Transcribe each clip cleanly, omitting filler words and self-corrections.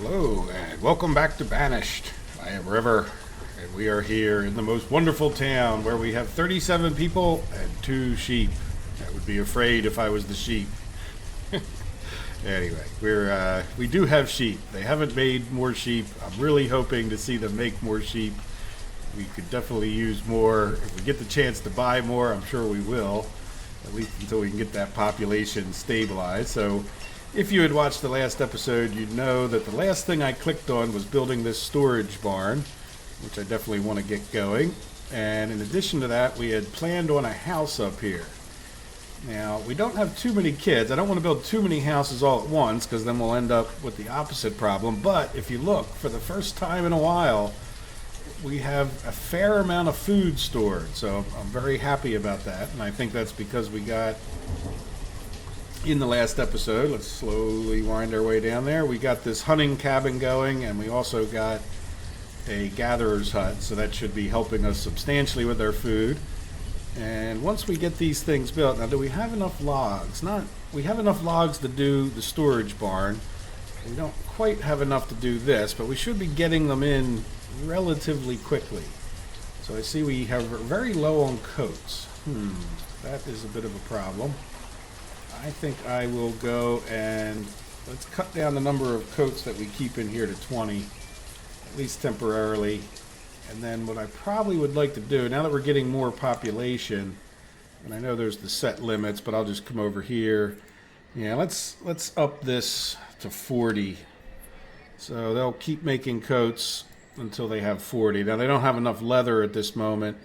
Hello, and welcome back to Banished. I am River, and we are here in the most wonderful town where we have 37 people and 2 sheep. I would be afraid if I was the sheep. Anyway, we do have sheep. They haven't made more sheep. I'm really hoping to see them make more sheep. We could definitely use more. If we get the chance to buy more, I'm sure we will, at least until we can get that population stabilized. So if you had watched the last episode, you'd know that the last thing I clicked on was building this storage barn, which I definitely want to get going. And in addition to that, we had planned on a house up here. Now, we don't have too many kids. I don't want to build too many houses all at once, because then we'll end up with the opposite problem. But if you look, for the first time in a while, we have a fair amount of food stored. So I'm very happy about that. And I think that's because we got, in the last episode, let's slowly wind our way down there, we got this hunting cabin going, and we also got a gatherer's hut. So that should be helping us substantially with our food. And once we get these things built, now do we have enough logs? We have enough logs to do the storage barn. We don't quite have enough to do this, but we should be getting them in relatively quickly. So I see we have very low on coats. That is a bit of a problem. I think I will go and let's cut down the number of coats that we keep in here to 20, at least temporarily. And then what I probably would like to do, now that we're getting more population, and I know there's the set limits, but I'll just come over here. Yeah, let's up this to 40. So they'll keep making coats until they have 40. Now they don't have enough leather at this moment,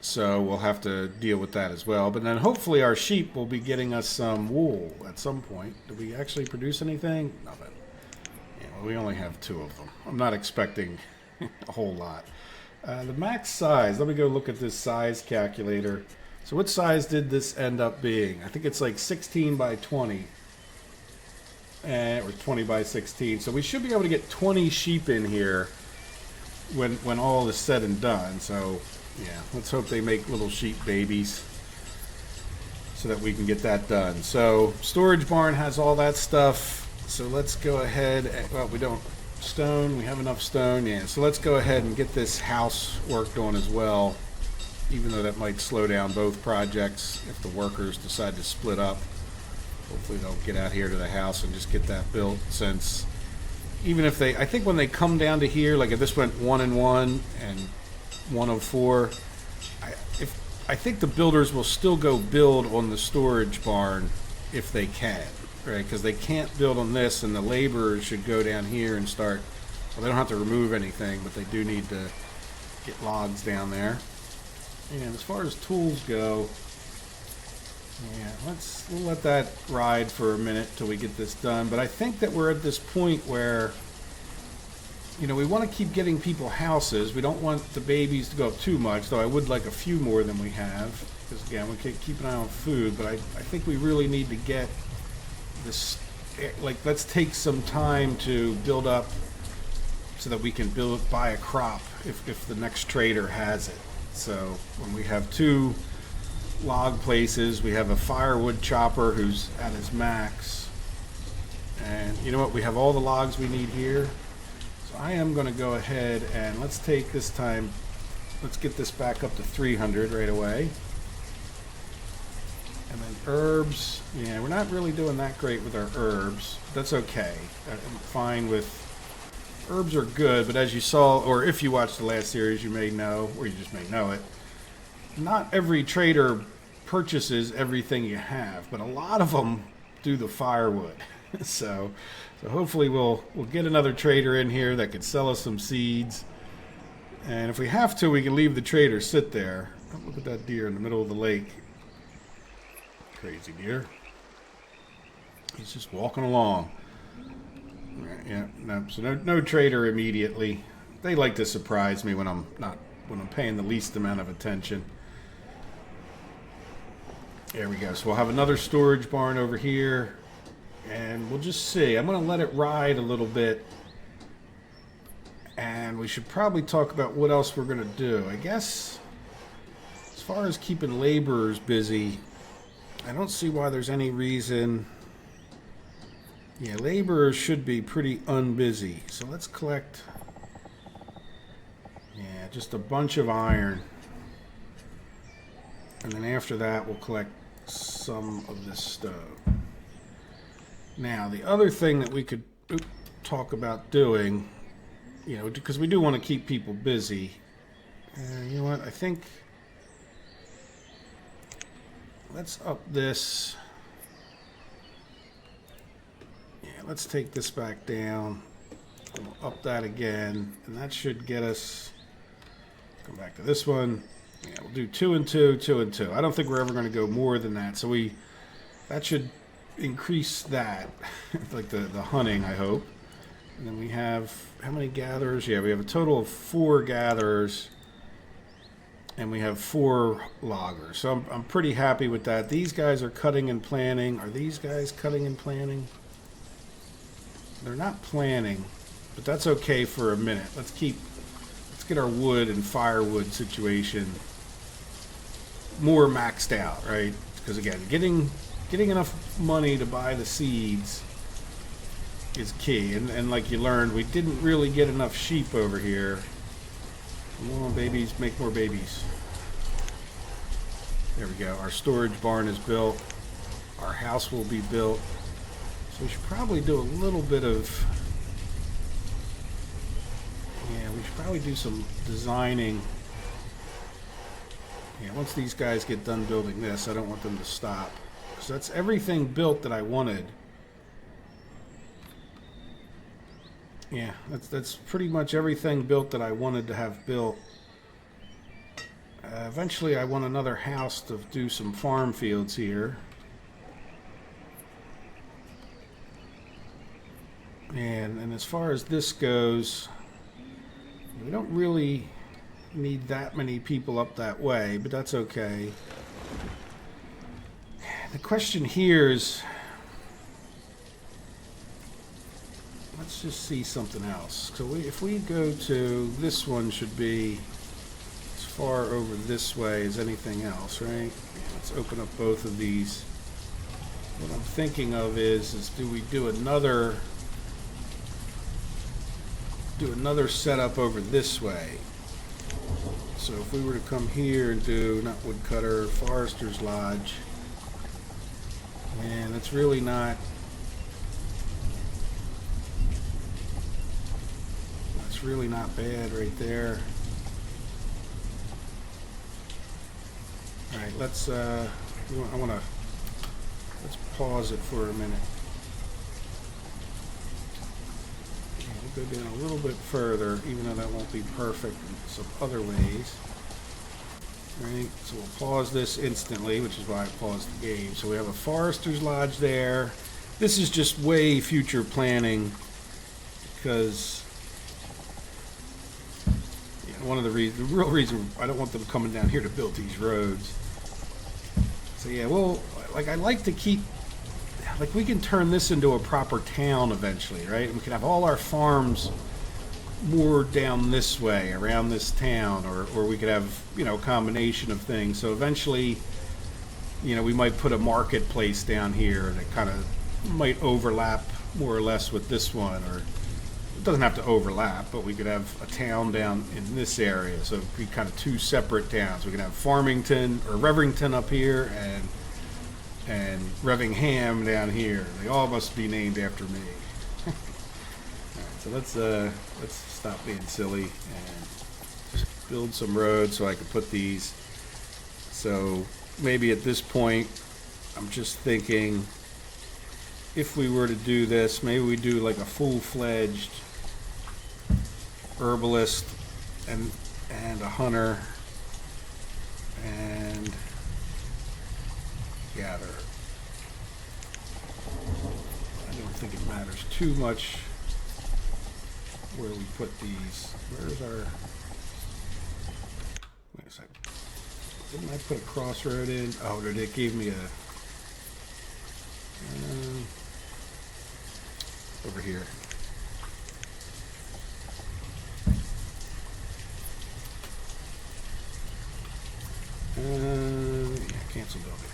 so we'll have to deal with that as well. But then hopefully our sheep will be getting us some wool at some point. Do we actually produce anything? Nothing. Yeah, well, we only have 2 of them. I'm not expecting a whole lot. The max size, let me go look at this size calculator. So what size did this end up being? I think it's like 16 by 20. Or 20 by 16. So we should be able to get 20 sheep in here when all is said and done. So yeah, let's hope they make little sheep babies so that we can get that done. So storage barn has all that stuff. So let's go ahead and, well, we don't stone, we have enough stone, yeah, so let's go ahead and get this house worked on as well, even though that might slow down both projects if the workers decide to split up. Hopefully they'll get out here to the house and just get that built, since even if they, I think when they come down to here, like if this went 1 and 1 and 1 of 4, I think the builders will still go build on the storage barn if they can. Right, because they can't build on this, and the laborers should go down here and start. Well, they don't have to remove anything, but they do need to get logs down there. And as far as tools go, yeah, we'll let that ride for a minute till we get this done. But I think that we're at this point where, you know, we want to keep getting people houses. We don't want the babies to go up too much, though I would like a few more than we have. Because again, we can keep an eye on food, but I think we really need to get this, like, let's take some time to build up so that we can buy a crop if the next trader has it. So when we have 2 log places, we have a firewood chopper who's at his max, and you know what, we have all the logs we need here. So I am going to go ahead and let's take this time, let's get this back up to 300 right away. And then herbs, yeah, we're not really doing that great with our herbs. That's okay. I'm fine with, herbs are good, but as you saw, or if you watched the last series, you may know, or you just may know it, not every trader purchases everything you have, but a lot of them do the firewood. so hopefully we'll get another trader in here that could sell us some seeds. And if we have to, we can leave the trader sit there. Oh, look at that deer in the middle of the lake. Crazy deer. He's just walking along. Yeah, no, so no trader immediately. They like to surprise me when I'm paying the least amount of attention. There we go. So we'll have another storage barn over here, and we'll just see. I'm going to let it ride a little bit, and we should probably talk about what else we're going to do. I guess as far as keeping laborers busy, I don't see why there's any reason Yeah, laborers should be pretty unbusy. So let's collect, yeah, just a bunch of iron. And then after that, we'll collect some of this stone. Now, the other thing that we could talk about doing, you know, because we do want to keep people busy. You know what? I think let's up this. Yeah, let's take this back down. We'll up that again, and that should get us. Come back to this one. Yeah, we'll do 2 and 2, 2 and 2. I don't think we're ever going to go more than that. So that should increase that, like the hunting, I hope. And then we have how many gatherers? Yeah, we have a total of 4 gatherers, and we have 4 loggers. So I'm pretty happy with that. These guys are cutting and planting. Are these guys cutting and planting? They're not planting, but that's okay for a minute. Let's get our wood and firewood situation more maxed out, right? Because again, getting enough money to buy the seeds is key. And like you learned, we didn't really get enough sheep over here. Come on, babies, make more babies. There we go. Our storage barn is built. Our house will be built. So we should probably do a little bit of... Yeah, we should probably do some designing. Yeah, once these guys get done building this, I don't want them to stop. Because that's everything built that I wanted. Yeah, that's pretty much everything built that I wanted to have built. Eventually I want another house to do some farm fields here. And as far as this goes, we don't really need that many people up that way, but that's okay. The question here is, let's just see something else. So if we go to, this one should be as far over this way as anything else, right? Let's open up both of these. What I'm thinking of is do we do another setup over this way? So if we were to come here and do, not woodcutter, forester's lodge, and it's really not, that's really not bad right there. All right, let's let's pause it for a minute. Go down a little bit further, even though that won't be perfect in some other ways. Right, so we'll pause this instantly, which is why I paused the game. So we have a forester's lodge there. This is just way future planning, because one of the real reason I don't want them coming down here to build these roads. So yeah, well, like I like to keep. Like we can turn this into a proper town eventually, right? And we can have all our farms more down this way, around this town, or we could have, you know, a combination of things. So eventually, you know, we might put a marketplace down here that kind of might overlap more or less with this one, or it doesn't have to overlap, but we could have a town down in this area. So it'd be kind of 2 separate towns. We could have Farmington or Revingham up here, and Revingham down here. They all must be named after me. All right, so let's stop being silly and just build some roads so I can put these. So maybe at this point, I'm just thinking, if we were to do this, maybe we do like a full-fledged herbalist and a hunter and gather. I don't think it matters too much where we put these. Where's our... Wait a second. Didn't I put a crossroad in? Oh, it gave me a... over here. Yeah, cancel building.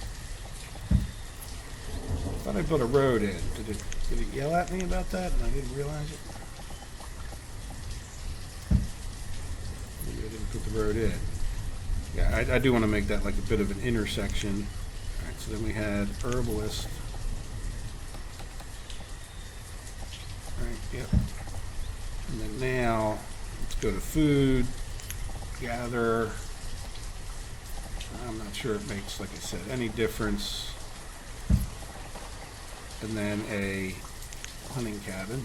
I thought I put a road in. Did it Did it yell at me about that and I didn't realize it? Maybe I didn't put the road in. Yeah, I do want to make that like a bit of an intersection. Alright, so then we had herbalist. Alright, yep. And then now, let's go to food, gather. I'm not sure it makes, like I said, any difference. And then a hunting cabin.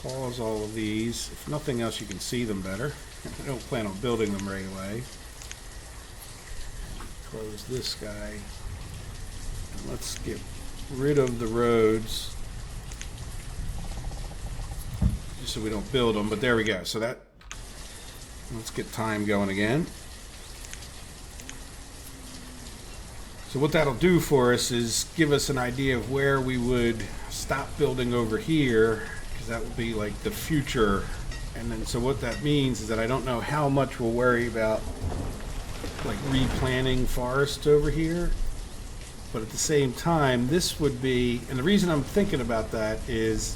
Pause all of these. If nothing else, you can see them better. I don't plan on building them right away. Close this guy. And let's get rid of the roads. Just so we don't build them, but there we go. So that, let's get time going again. So what that'll do for us is give us an idea of where we would stop building over here, because that will be like the future. And then so what that means is that I don't know how much we'll worry about like replanting forests over here, but at the same time this would be, and the reason I'm thinking about that is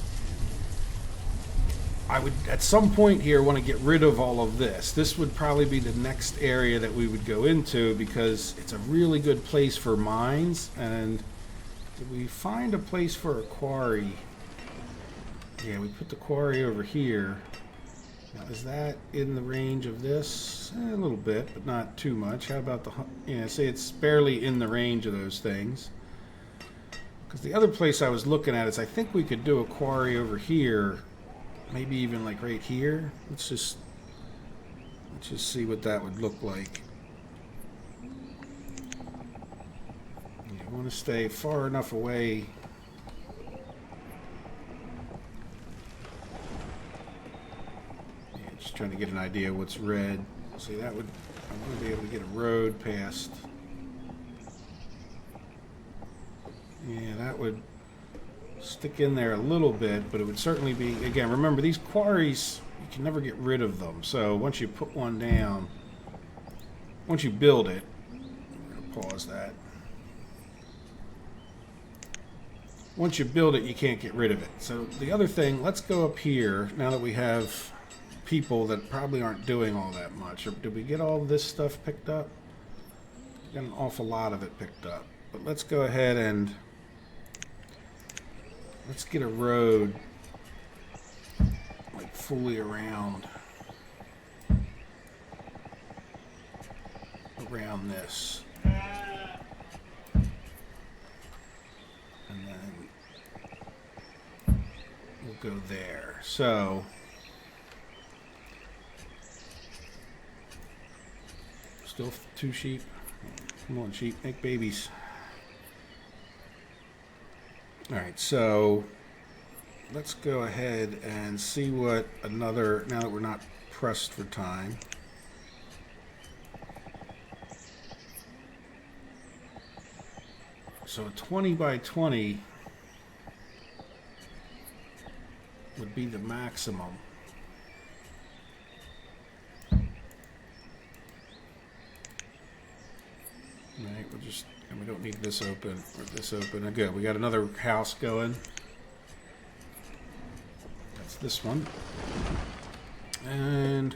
I would at some point here want to get rid of all of this. This would probably be the next area that we would go into because it's a really good place for mines. And did we find a place for a quarry? Yeah, we put the quarry over here. Now, is that in the range of this? A little bit, but not too much. How about the, yeah, say it's barely in the range of those things. Because the other place I was looking at is I think we could do a quarry over here. Maybe even like right here. Let's just see what that would look like. You want to stay far enough away. Yeah, just trying to get an idea of what's red. See, that would, I want to be able to get a road past. Yeah, that would stick in there a little bit, but it would certainly be, again, remember these quarries, you can never get rid of them. So once you put one down, once you build it, I'm going to pause that. Once you build it, you can't get rid of it. So the other thing, let's go up here, now that we have people that probably aren't doing all that much. Or did we get all this stuff picked up? We got an awful lot of it picked up. But let's go ahead and let's get a road like fully around this. And then we'll go there. So still 2 sheep. Come on, sheep, make babies. Alright, so let's go ahead and see what another, now that we're not pressed for time. So a 20 by 20 would be the maximum. Alright, we'll just, and we don't need this open or this open. Good, we got another house going. That's this one. And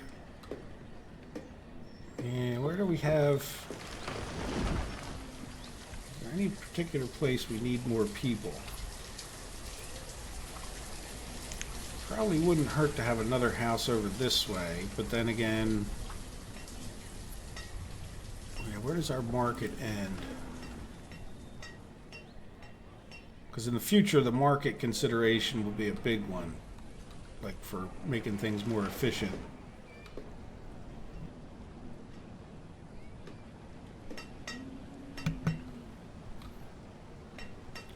yeah, where do we have, is there any particular place we need more people? Probably wouldn't hurt to have another house over this way, but then again, where does our market end? Because in the future, the market consideration will be a big one, like for making things more efficient.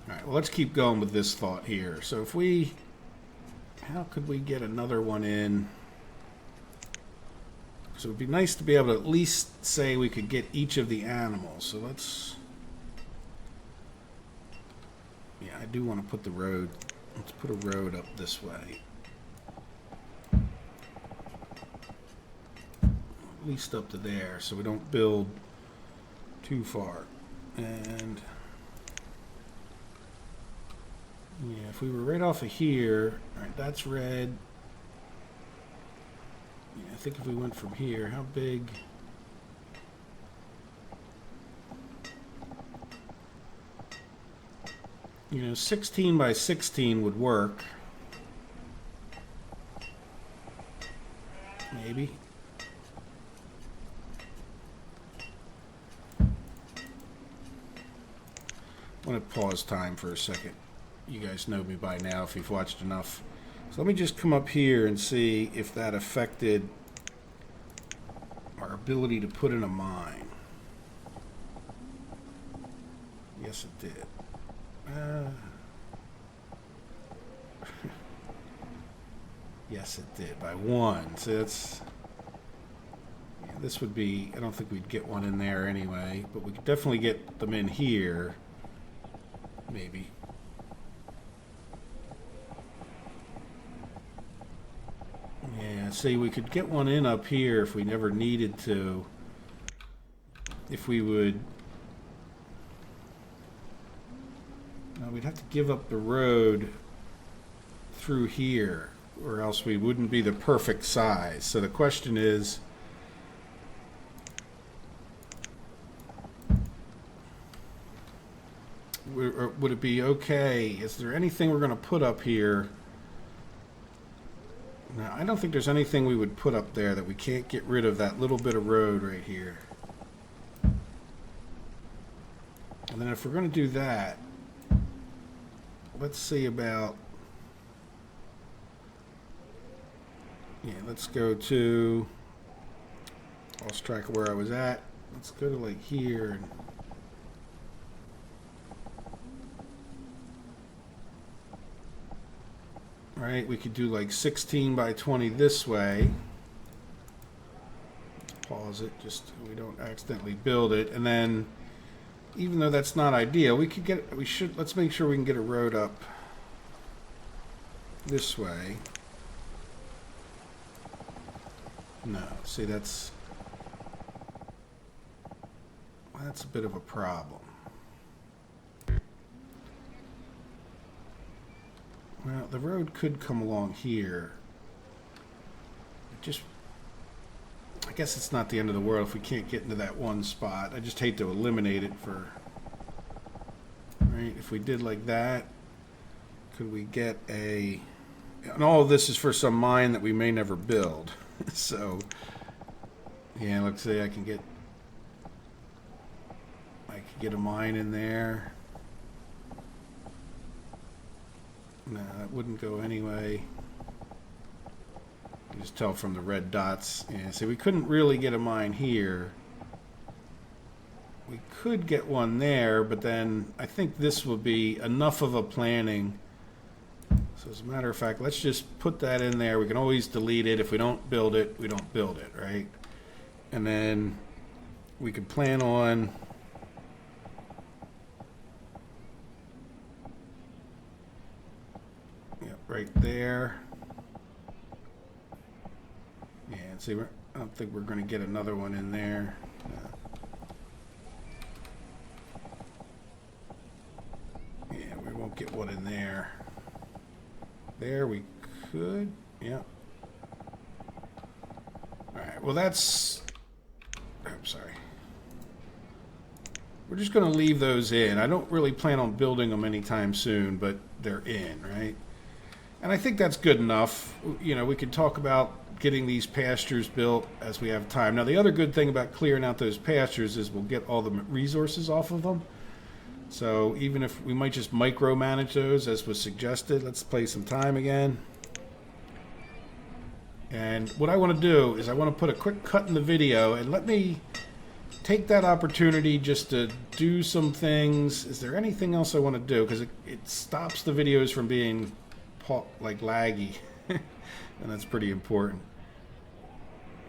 All right, well, let's keep going with this thought here. So if we, how could we get another one in? So it would be nice to be able to at least say we could get each of the animals. So let's, yeah, I do want to put the road, let's put a road up this way. At least up to there, so we don't build too far. And yeah, if we were right off of here, all right, that's red. Yeah, I think if we went from here, how big? You know, 16 by 16 would work. Maybe. I'm going to pause time for a second. You guys know me by now if you've watched enough. So let me just come up here and see if that affected our ability to put in a mine. Yes, it did. Yes, it did by 1. So that's... Yeah, this would be... I don't think we'd get one in there anyway, but we could definitely get them in here. Maybe. Yeah, see, we could get one in up here if we never needed to. If we would... No, we'd have to give up the road through here, or else we wouldn't be the perfect size. So the question is... Would it be okay? Is there anything we're going to put up here? No, I don't think there's anything we would put up there that we can't get rid of that little bit of road right here. And then if we're going to do that, let's see about... Yeah, let's go to... Lost track of where I was at. Let's go to like here and... Right, we could do like 16 by 20 this way. Pause it just so we don't accidentally build it. And then, even though that's not ideal, we could get, let's make sure we can get a road up this way. No, see, that's a bit of a problem. Well, the road could come along here. I guess it's not the end of the world if we can't get into that one spot. I just hate to eliminate it for... Right, if we did like that, could we get a... And all of this is for some mine that we may never build. So, yeah, let's say I could get a mine in there. No, that wouldn't go anyway. You just tell from the red dots. Yeah, see, we couldn't really get a mine here. We could get one there, but then I think this will be enough of a planning. So as a matter of fact, let's just put that in there. We can always delete it. If we don't build it, we don't build it, right? And then we could plan on... right there. Yeah, see, I don't think we're going to get another one in there. Yeah, we won't get one in there. There we could. Yeah. All right. Well, that's... I'm sorry. We're just going to leave those in. I don't really plan on building them anytime soon, but they're in, right? And I think that's good enough. You know, we could talk about getting these pastures built as we have time. Now, the other good thing about clearing out those pastures is we'll get all the resources off of them. So even if we might just micromanage those as was suggested, let's play some time again. And what I want to do is I want to put a quick cut in the video and let me take that opportunity just to do some things. Is there anything else I want to do? Because it stops the videos from being like laggy. And that's pretty important.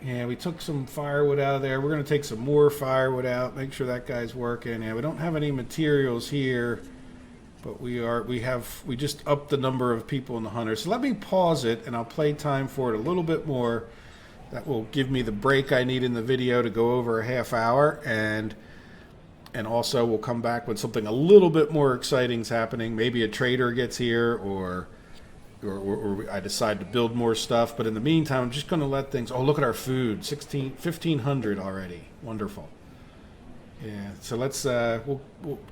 Yeah, we took some firewood out of there. We're going to take some more firewood out, make sure that guy's working. Yeah, we don't have any materials here, but we just upped the number of people in the hunter. So let me pause it and I'll play time for it a little bit more. That will give me the break I need in the video to go over a half hour, and And also, we'll come back when something a little bit more exciting is happening. Maybe a trader gets here, or I decide to build more stuff. But in the meantime, I'm just going to let things... Oh, look at our food. 1,500 already. Wonderful. Yeah, so let's... we'll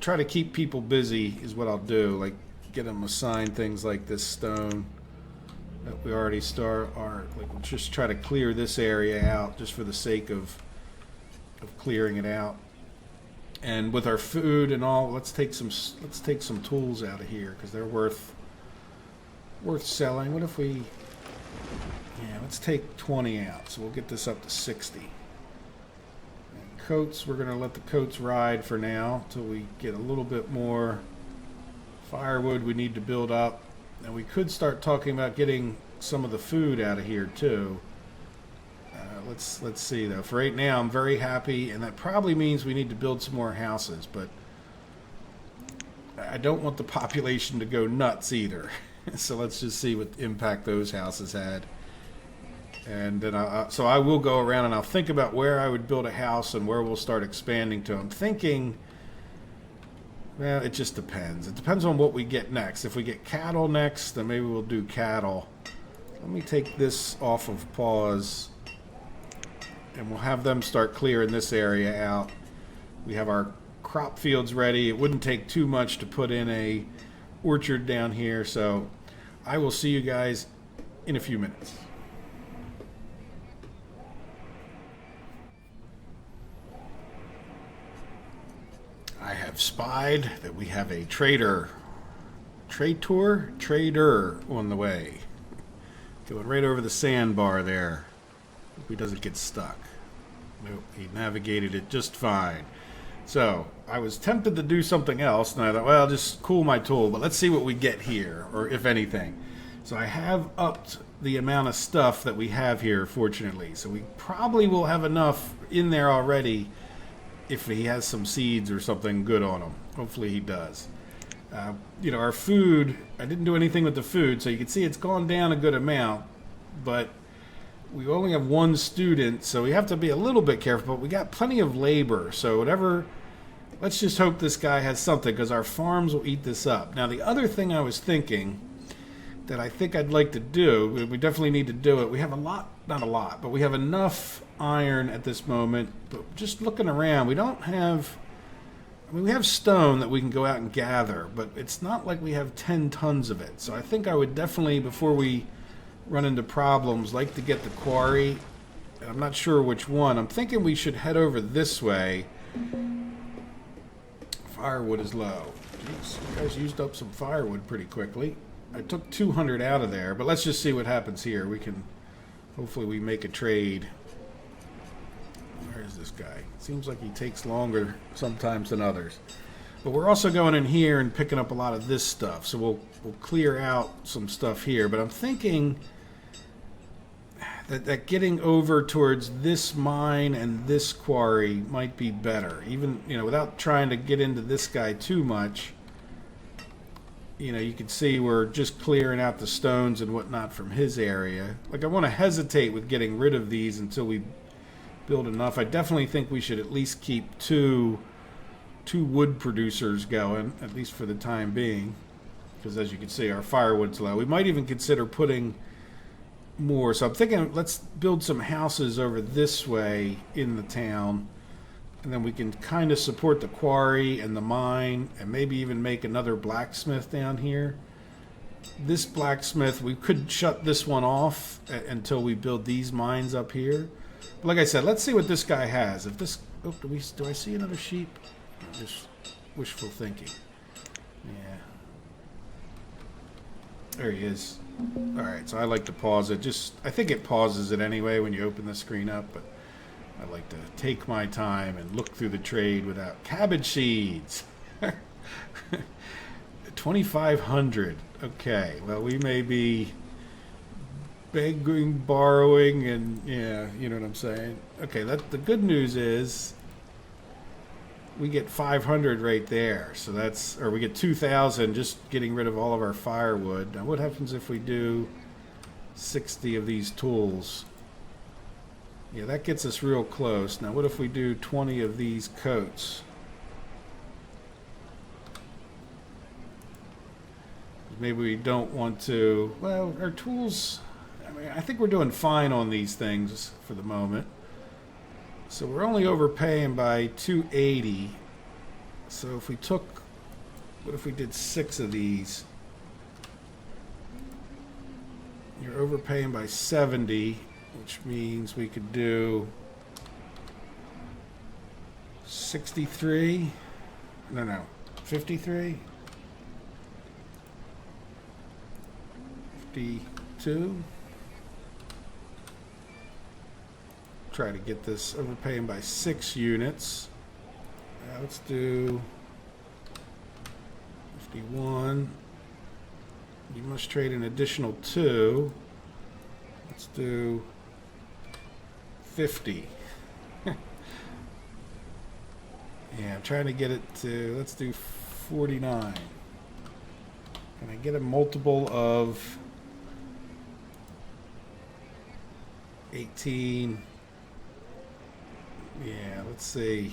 try to keep people busy is what I'll do. Like, get them assigned things like this stone that we already like, we'll just try to clear this area out just for the sake of clearing it out. And with our food and all, let's take some tools out of here because they're worth selling. What if we? Yeah, let's take 20 out. So we'll get this up to 60. And coats, we're gonna let the coats ride for now till we get a little bit more firewood we need to build up. And we could start talking about getting some of the food out of here too. Let's see though. For right now, I'm very happy, and that probably means we need to build some more houses. But I don't want the population to go nuts either. So let's just see what impact those houses had. And then so I will go around and I'll think about where I would build a house and where we'll start expanding to. I'm thinking, well, it just depends. It depends on what we get next. If we get cattle next, then maybe we'll do cattle. Let me take this off of pause. And we'll have them start clearing this area out. We have our crop fields ready. It wouldn't take too much to put in a orchard down here. So I will see you guys in a few minutes. I have spied that we have a trader on the way. Going right over the sandbar there. Hope he doesn't get stuck. Nope, he navigated it just fine. So, I was tempted to do something else, and I thought, well, I'll just cool my tool, but let's see what we get here, or if anything. So I have upped the amount of stuff that we have here, fortunately. So we probably will have enough in there already if he has some seeds or something good on him. Hopefully he does. Our food, I didn't do anything with the food, so you can see it's gone down a good amount, but we only have one student, so we have to be a little bit careful, but we got plenty of labor, so whatever, let's just hope this guy has something, because our farms will eat this up. Now, the other thing I was thinking that I think I'd like to do, we definitely need to do it, we have not a lot, but we have enough iron at this moment, but just looking around, we don't have, we have stone that we can go out and gather, but it's not like we have 10 tons of it, so I think I would definitely, before we run into problems, like to get the quarry. And I'm not sure which one. I'm thinking we should head over this way. Firewood is low. Jeez, you guys used up some firewood pretty quickly. I took 200 out of there, but let's just see what happens here. We can, hopefully we make a trade. Where is this guy? Seems like he takes longer sometimes than others. But we're also going in here and picking up a lot of this stuff. So we'll clear out some stuff here. But I'm thinking that getting over towards this mine and this quarry might be better. Even, without trying to get into this guy too much. You can see we're just clearing out the stones and whatnot from his area. Like, I want to hesitate with getting rid of these until we build enough. I definitely think we should at least keep two wood producers going, at least for the time being. Because as you can see, our firewood's low. We might even consider putting more. So I'm thinking let's build some houses over this way in the town. And then we can kind of support the quarry and the mine and maybe even make another blacksmith down here. This blacksmith, we could shut this one off until we build these mines up here. But like I said, let's see what this guy has. If this, do I see another sheep? Just wishful thinking. Yeah. There he is. Alright, so I like to pause it. I think it pauses it anyway when you open the screen up, but I like to take my time and look through the trade without cabbage seeds. 2,500. Okay, well, we may be begging, borrowing, and yeah, you know what I'm saying. Okay, the good news is we get 500 right there, so that's, or we get 2,000 just getting rid of all of our firewood. Now what happens if we do 60 of these tools? Yeah, that gets us real close. Now what if we do 20 of these coats? Maybe we don't want to, well, our tools, I mean, I think we're doing fine on these things for the moment. So we're only overpaying by 280. So if we took, what if we did 6 of these? You're overpaying by 70, which means we could do 63. No, 53. 52. Try to get this overpaying by 6 units. Let's do 51. You must trade an additional 2. Let's do 50. Yeah, I'm trying to get it to, let's do 49. Can I get a multiple of 18? Yeah, let's see.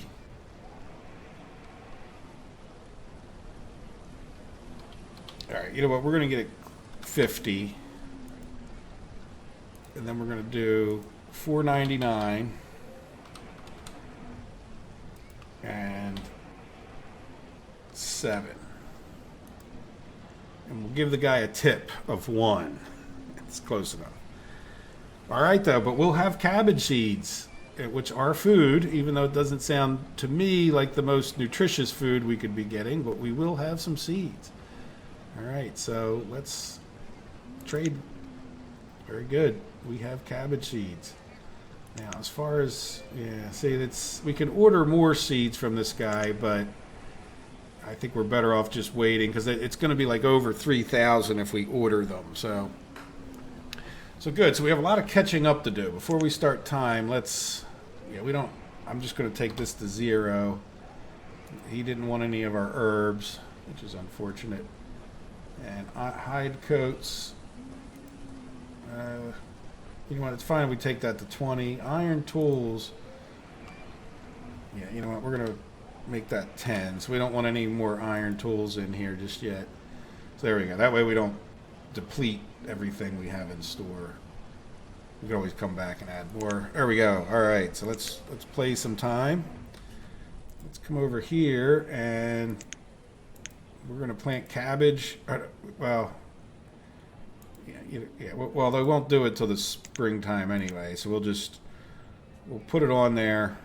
All right, you know what? We're going to get it 50. And then we're going to do 499. And 7. And we'll give the guy a tip of 1. It's close enough. All right, though, but we'll have cabbage seeds, which are food, even though it doesn't sound to me like the most nutritious food we could be getting, but we will have some seeds. All right, so let's trade. Very good. We have cabbage seeds. Now, as far as, yeah, see, that's, we can order more seeds from this guy, but I think we're better off just waiting because it's going to be like over 3,000 if we order them. So good. So we have a lot of catching up to do. Before we start time, let's, yeah, we don't, I'm just going to take this to 0. He didn't want any of our herbs, which is unfortunate. And hide coats. You know what, it's fine if we take that to 20. Iron tools. Yeah, you know what, we're going to make that 10. So we don't want any more iron tools in here just yet. So there we go. That way we don't deplete everything we have in store. We can always come back and add more. There we go. All right, so let's play some time. Let's come over here and we're going to plant cabbage. Well, yeah, well, they won't do it till the springtime anyway, so we'll put it on there,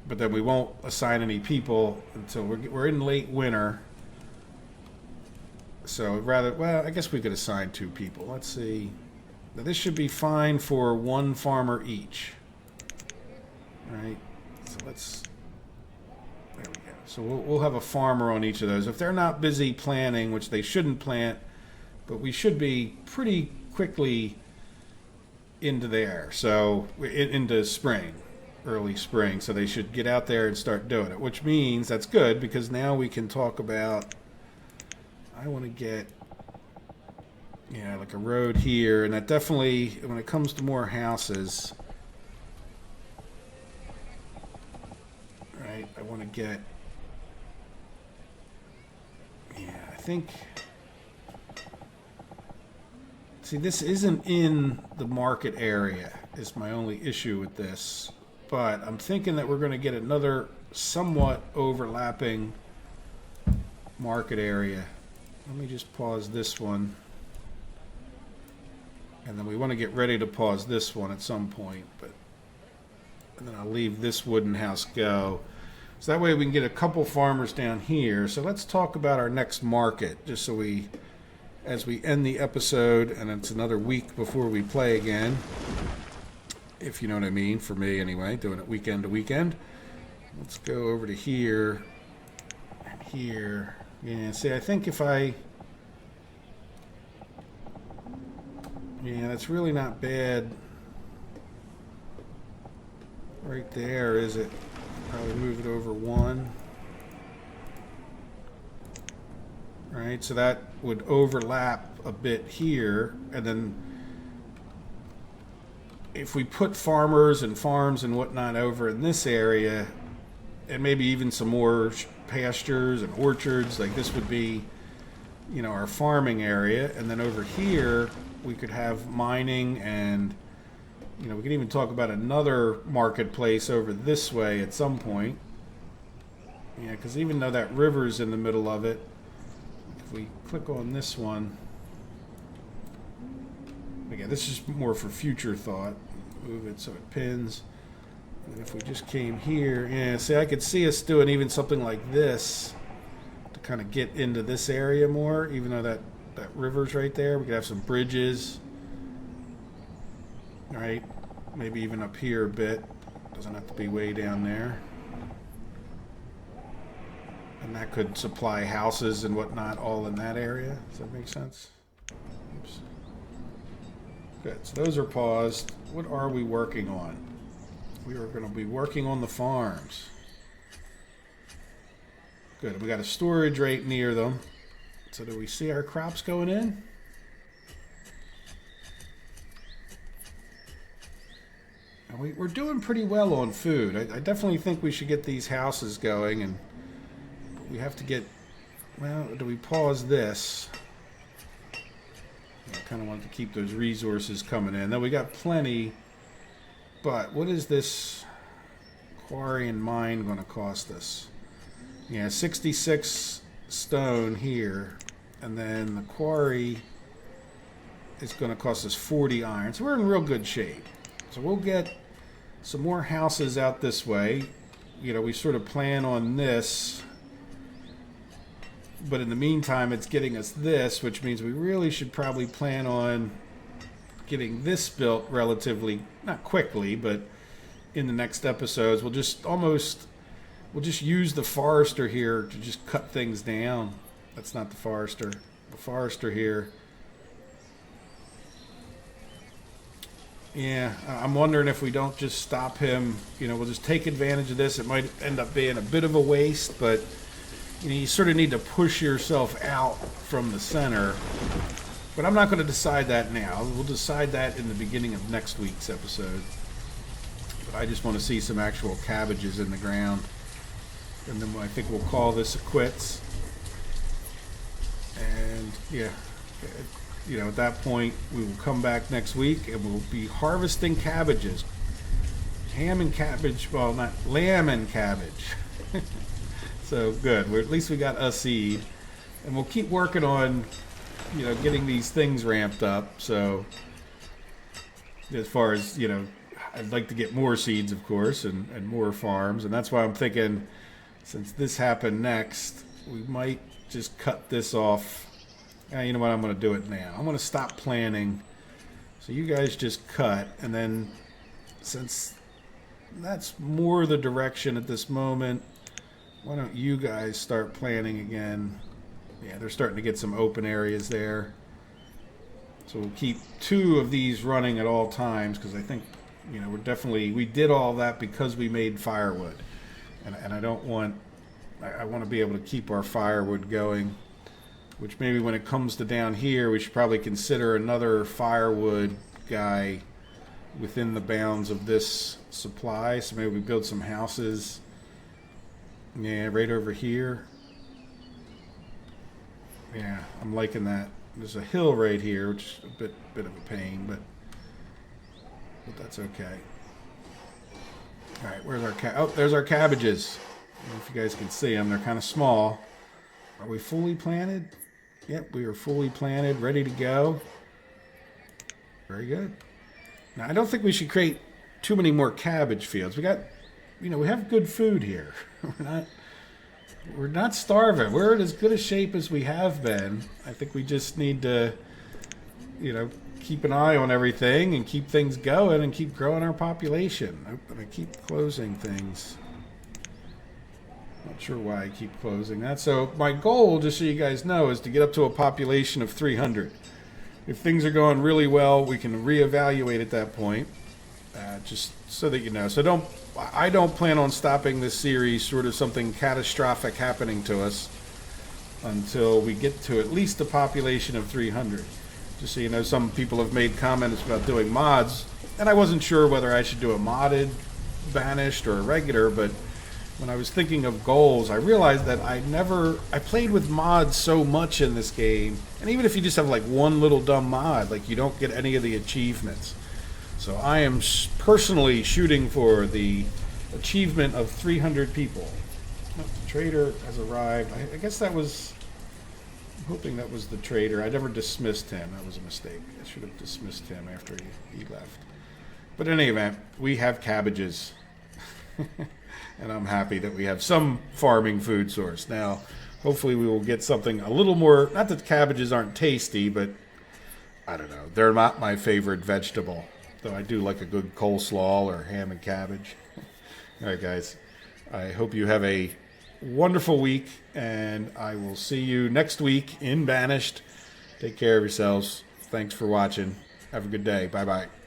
but then we won't assign any people until we're in late winter. So rather, well, I guess we could assign 2 people. Let's see. Now this should be fine for 1 farmer each. All right. So there we go. So we'll have a farmer on each of those. If they're not busy planting, which they shouldn't plant, but we should be pretty quickly into there. So into spring, early spring. So they should get out there and start doing it, which means that's good because now we can talk about, I want to get, yeah, like a road here. And that definitely, when it comes to more houses, right, I want to get, yeah, I think, see, this isn't in the market area is my only issue with this. But I'm thinking that we're going to get another somewhat overlapping market area. Let me just pause this one. And then we want to get ready to pause this one at some point. And then I'll leave this wooden house go. So that way we can get a couple farmers down here. So let's talk about our next market, just so we, as we end the episode, and it's another week before we play again, if you know what I mean, for me anyway, doing it weekend to weekend. Let's go over to here and here. Yeah, see, I think if I, yeah, that's really not bad right there, is it? Probably move it over 1. Right, so that would overlap a bit here, and then if we put farmers and farms and whatnot over in this area, and maybe even some more pastures and orchards, like this would be, you know, our farming area, and then over here we could have mining, and you know, we can even talk about another marketplace over this way at some point. Yeah, because even though that river's in the middle of it, if we click on this one, again, this is more for future thought. Move it so it pins. And if we just came here, yeah, see, I could see us doing even something like this to kind of get into this area more, even though that river's right there. We could have some bridges, right? Maybe even up here a bit. Doesn't have to be way down there. And that could supply houses and whatnot all in that area. Does that make sense? Oops. Good. So those are paused. What are we working on? We are going to be working on the farms. Good. We got a storage right near them. So do we see our crops going in? And we're doing pretty well on food. I definitely think we should get these houses going, and we have to get, well, do we pause this? I kind of want to keep those resources coming in. Now we got plenty, but what is this quarry and mine going to cost us? Yeah, 66 stone here, and then the quarry is going to cost us 40 iron. So we're in real good shape. So we'll get some more houses out this way. You know, we sort of plan on this, but in the meantime, it's getting us this, which means we really should probably plan on getting this built relatively, not quickly, but in the next episodes. We'll just use the forester here to just cut things down. That's not the forester. The forester here. Yeah, I'm wondering if we don't just stop him. You know, we'll just take advantage of this. It might end up being a bit of a waste, but you know, you sort of need to push yourself out from the center. But I'm not going to decide that now. We'll decide that in the beginning of next week's episode. But I just want to see some actual cabbages in the ground. And then I think we'll call this a quits. And yeah, you know, at that point, we will come back next week and we'll be harvesting cabbages. Ham and cabbage, well, not lamb and cabbage. So good. At least we got a seed. And we'll keep working on, you know, getting these things ramped up. So as far as, you know, I'd like to get more seeds, of course, and more farms. And that's why I'm thinking, since this happened next, we might just cut this off. You know what? I'm going to do it now. I'm going to stop planning. So you guys just cut. And then since that's more the direction at this moment, why don't you guys start planning again? Yeah, they're starting to get some open areas there. So we'll keep 2 of these running at all times, because I think, you know, we did all that because we made firewood. And I don't want, I want to be able to keep our firewood going, which maybe when it comes to down here, we should probably consider another firewood guy within the bounds of this supply. So maybe we build some houses. Yeah, right over here. Yeah, I'm liking that. There's a hill right here, which is a bit of a pain, but that's okay. All right, where's our oh, there's our cabbages. I don't know if you guys can see them. They're kind of small. Are we fully planted? Yep, we are fully planted, ready to go. Very good. Now, I don't think we should create too many more cabbage fields. We got, you know, we have good food here. We're not starving. We're in as good a shape as we have been. I think we just need to, you know, keep an eye on everything and keep things going and keep growing our population. I keep closing things. Not sure why I keep closing that. So my goal, just so you guys know, is to get up to a population of 300. If things are going really well, we can reevaluate at that point. Just so that you know. So I don't plan on stopping this series, sort of something catastrophic happening to us, until we get to at least a population of 300. Just so you know, some people have made comments about doing mods, and I wasn't sure whether I should do a modded Banished or a regular, but when I was thinking of goals, I realized that I played with mods so much in this game, and even if you just have like one little dumb mod, like you don't get any of the achievements. So I am personally shooting for the achievement of 300 people. The trader has arrived. I guess that was, I'm hoping that was the trader. I never dismissed him. That was a mistake. I should have dismissed him after he left. But in any event, we have cabbages. And I'm happy that we have some farming food source. Now, hopefully we will get something a little more, not that cabbages aren't tasty, but I don't know. They're not my favorite vegetable, though I do like a good coleslaw or ham and cabbage. All right, guys. I hope you have a wonderful week, and I will see you next week in Banished. Take care of yourselves. Thanks for watching. Have a good day. Bye-bye.